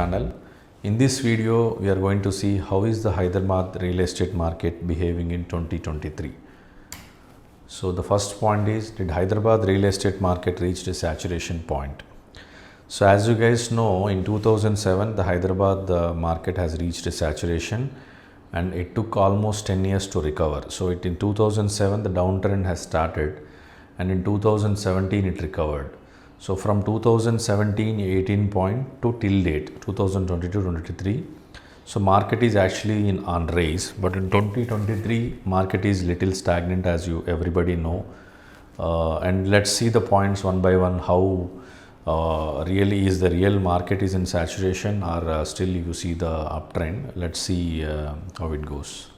channel. In this video, we are going to see how is the Hyderabad real estate market behaving in 2023. So the first point is, did Hyderabad real estate market reach a saturation point? So as you guys know, in 2007, the Hyderabad market has reached a saturation and it took almost 10 years to recover. So in 2007, the downtrend has started and in 2017, it recovered. So from 2017, 18 point to till date, 2022-23, so market is actually on raise, but in 2023, market is little stagnant, as everybody know. And let's see the points one by one, how really is the real market is in saturation or still you see the uptrend. Let's see how it goes.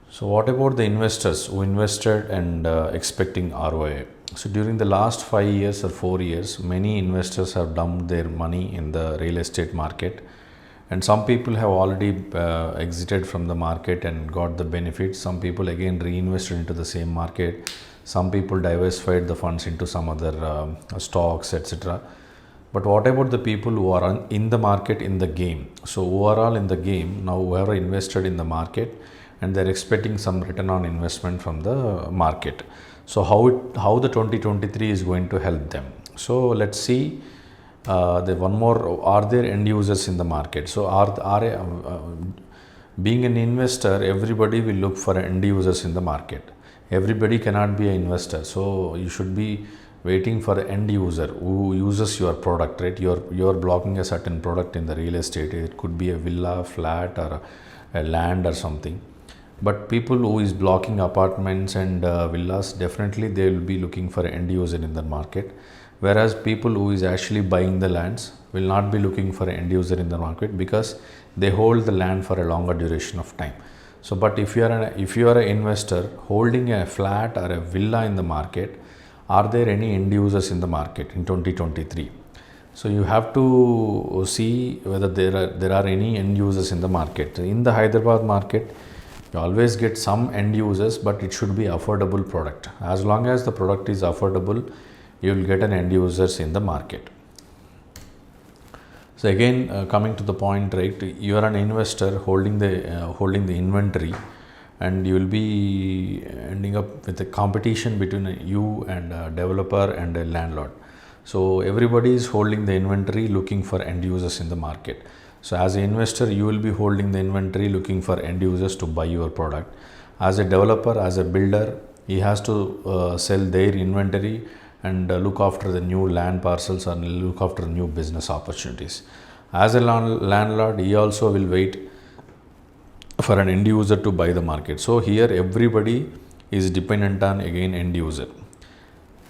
So what about the investors who invested and expecting ROI? So during the last 5 years or 4 years, many investors have dumped their money in the real estate market, and some people have already exited from the market and got the benefits. Some people again reinvested into the same market. Some people diversified the funds into some other stocks, etc. But what about the people who are in the market, in the game? So overall in the game, now whoever invested in the market and they're expecting some return on investment from the market. So how the 2023 is going to help them? So let's see. One more, are there end users in the market? So being an investor, everybody will look for end users in the market. Everybody cannot be an investor. So you should be waiting for an end user who uses your product, right? You're blocking a certain product in the real estate. It could be a villa, flat, or a land or something. But people who is blocking apartments and villas, definitely they will be looking for an end user in the market. Whereas people who is actually buying the lands will not be looking for an end user in the market because they hold the land for a longer duration of time. So, but if you are an investor holding a flat or a villa in the market, are there any end users in the market in 2023? So you have to see whether there are any end users in the market. In the Hyderabad market, you always get some end users, but it should be affordable product. As long as the product is affordable, you will get an end users in the market. So again, coming to the point, right? You are an investor holding the inventory, and you will be ending up with a competition between you and a developer and a landlord. So everybody is holding the inventory, looking for end users in the market. So as an investor, you will be holding the inventory, looking for end users to buy your product. As a developer, as a builder, he has to sell their inventory and look after the new land parcels and look after new business opportunities. As a landlord, he also will wait for an end user to buy the market. So here everybody is dependent on again end user.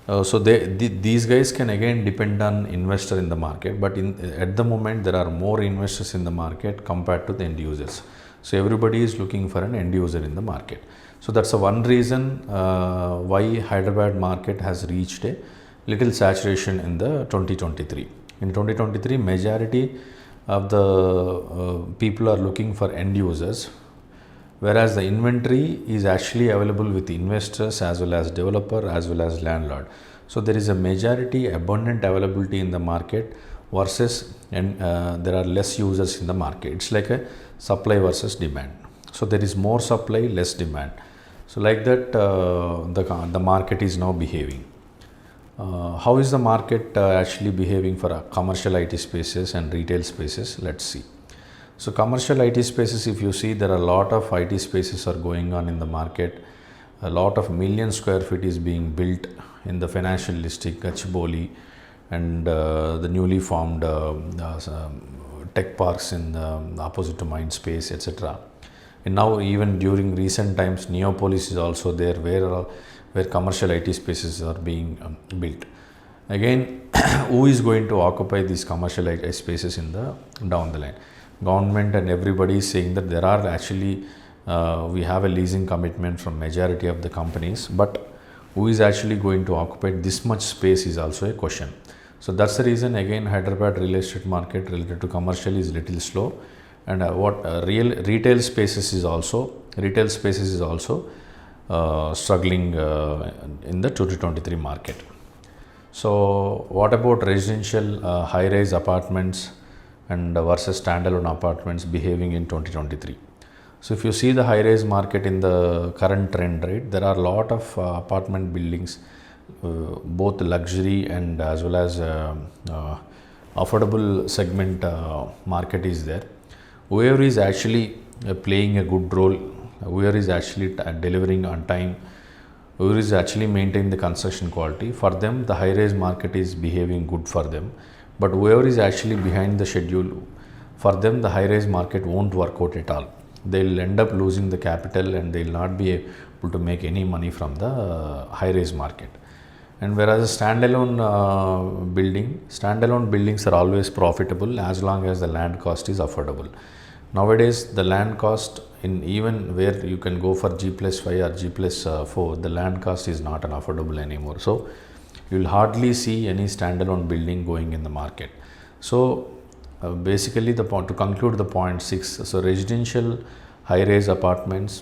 So these guys can again depend on investor in the market, but at the moment there are more investors in the market compared to the end users. So everybody is looking for an end user in the market. So that's one reason why Hyderabad market has reached a little saturation in the 2023. In 2023, majority of the people are looking for end users, whereas the inventory is actually available with investors as well as developer as well as landlord. So there is a majority abundant availability in the market versus there are less users in the market. It's like a supply versus demand. So there is more supply, less demand. So like that, the market is now behaving. How is the market actually behaving for commercial IT spaces and retail spaces? Let's see. So commercial IT spaces, if you see, there are a lot of IT spaces are going on in the market. A lot of million square feet is being built in the financial district, Gachibowli, and the newly formed tech parks in the opposite to Mindspace, etc. And now even during recent times, Neopolis is also there, where commercial IT spaces are being built. Again, who is going to occupy these commercial IT spaces in the down the line? Government and everybody is saying that there are actually we have a leasing commitment from majority of the companies, but who is actually going to occupy this much space is also a question. So that's the reason again Hyderabad real estate market related to commercial is little slow, and retail spaces is also struggling in the 2023 market. So what about residential high-rise apartments and versus standalone apartments behaving in 2023? So if you see the high-rise market in the current trend, right, there are a lot of apartment buildings, both luxury and as well as affordable segment market is there. Whoever is actually playing a good role, whoever is actually delivering on time, whoever is actually maintaining the construction quality, for them the high-rise market is behaving good for them. But whoever is actually behind the schedule, for them the high-rise market won't work out at all. They'll end up losing the capital and they'll not be able to make any money from the high-rise market. And whereas a standalone buildings are always profitable as long as the land cost is affordable. Nowadays, the land cost in even where you can go for G+5 or G+4, the land cost is not affordable anymore. So, you will hardly see any standalone building going in the market. So, basically, to conclude the point 6, so residential high-rise apartments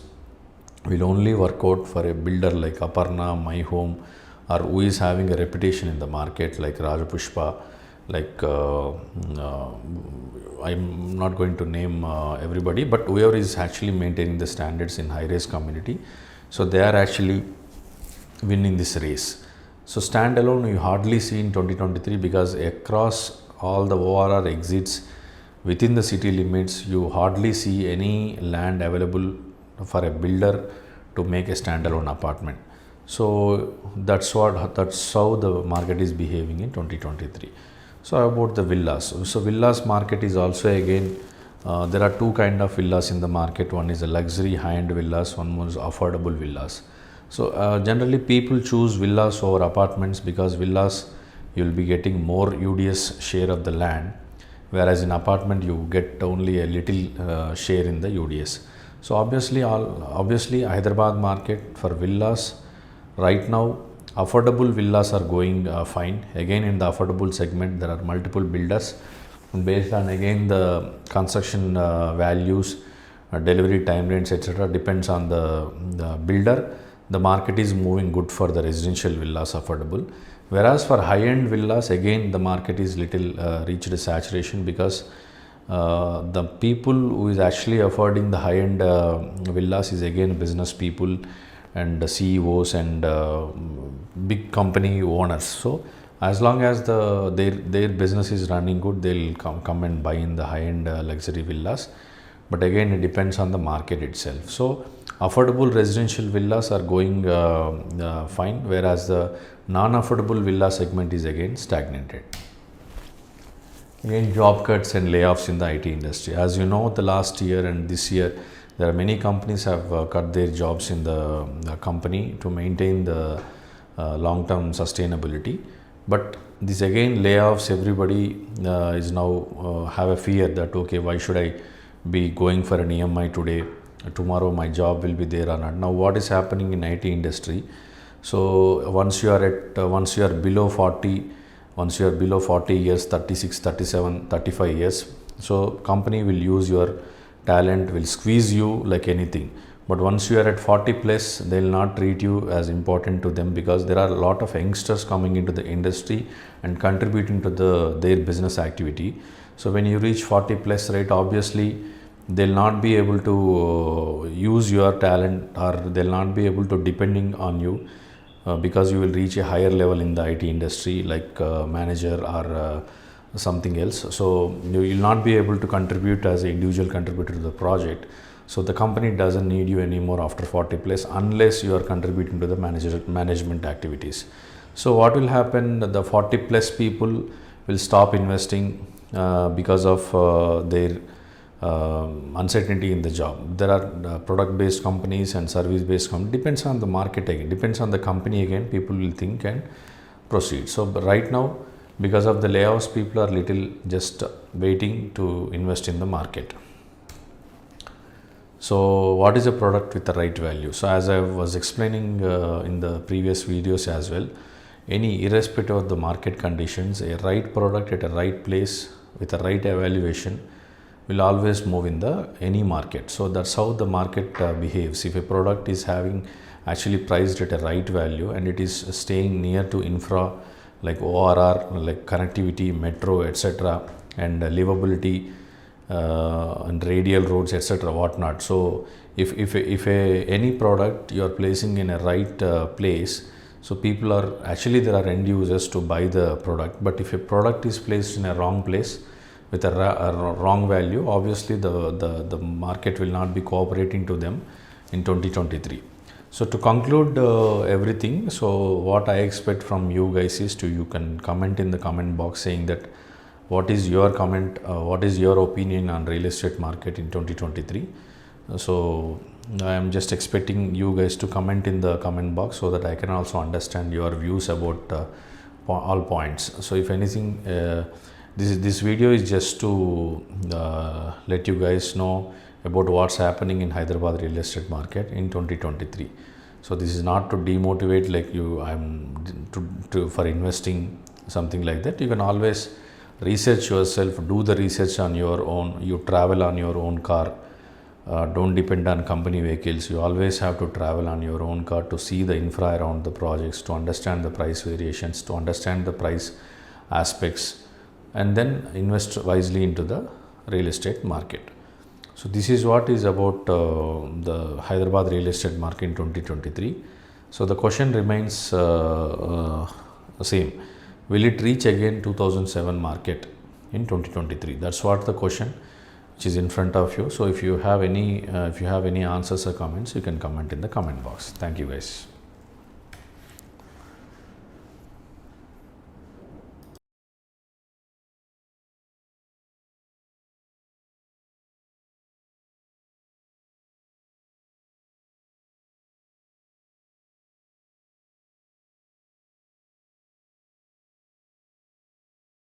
will only work out for a builder like Aparna, My Home, or who is having a reputation in the market like Rajapushpa, like I'm not going to name everybody, but whoever is actually maintaining the standards in high-rise community, so they are actually winning this race. So standalone you hardly see in 2023 because across all the ORR exits within the city limits, you hardly see any land available for a builder to make a standalone apartment. So that's how the market is behaving in 2023. So about the villas. So villas market is also again, there are two kind of villas in the market. One is a luxury high-end villas, one is affordable villas. So generally people choose villas over apartments because villas you will be getting more UDS share of the land, whereas in apartment you get only a little share in the UDS. So obviously Hyderabad market for villas right now, affordable villas are going fine. Again, in the affordable segment, there are multiple builders. Based on again the construction values, delivery timelines, etc., depends on the builder. The market is moving good for the residential villas affordable. Whereas for high-end villas, again the market is little reached saturation because the people who is actually affording the high-end villas is again business people and the CEOs and big company owners. So as long as their business is running good, they'll come and buy in the high-end luxury villas. But again, it depends on the market itself. So affordable residential villas are going fine, whereas the non-affordable villa segment is again stagnated. Again, job cuts and layoffs in the IT industry. As you know, the last year and this year, there are many companies have cut their jobs in the company to maintain the long-term sustainability. But this again layoffs, everybody is now have a fear that okay, why should I be going for an EMI today? Tomorrow my job will be there or not. Now what is happening in IT industry? So once you are below 40, once you are below 40 years, 36, 37, 35 years, so company will use your talent, will squeeze you like anything. But once you are at 40 plus, they will not treat you as important to them because there are a lot of youngsters coming into the industry and contributing to their business activity. So when you reach 40 plus, right, obviously they will not be able to use your talent, or they will not be able to depending on you because you will reach a higher level in the IT industry like manager or something else. So you will not be able to contribute as an individual contributor to the project. So the company doesn't need you anymore after 40 plus unless you are contributing to the management activities. So what will happen? The 40 plus people will stop investing because of their uncertainty in the job. There are product based companies and service based companies. Depends on the market again, depends on the company again, people will think and proceed. So right now, because of the layoffs, people are little just waiting to invest in the market. So what is a product with the right value? So as I was explaining in the previous videos as well, irrespective of the market conditions, a right product at a right place with a right evaluation will always move in any market. So that's how the market behaves. If a product is having actually priced at a right value and it is staying near to infra like ORR, like connectivity, metro, etc., and livability, and radial roads, etc., whatnot. So if any product you are placing in a right place, so people are actually, there are end users to buy the product. But if a product is placed in a wrong place with a wrong value, obviously the market will not be cooperating to them in 2023. So to conclude everything, so what I expect from you guys is you can comment in the comment box saying that what is your comment, what is your opinion on real estate market in 2023. So I am just expecting you guys to comment in the comment box so that I can also understand your views about all points. So if anything, this video is just to let you guys know about what's happening in Hyderabad real estate market in 2023. So this is not to demotivate like you, for investing, something like that. You can always research yourself, do the research on your own. You travel on your own car, don't depend on company vehicles. You always have to travel on your own car to see the infra around the projects, to understand the price variations, to understand the price aspects, and then invest wisely into the real estate market. So this is what is about the Hyderabad real estate market in 2023. So the question remains same. Will it reach again 2007 market in 2023? That's what the question which is in front of you. So if you have any answers or comments, you can comment in the comment box. Thank you guys.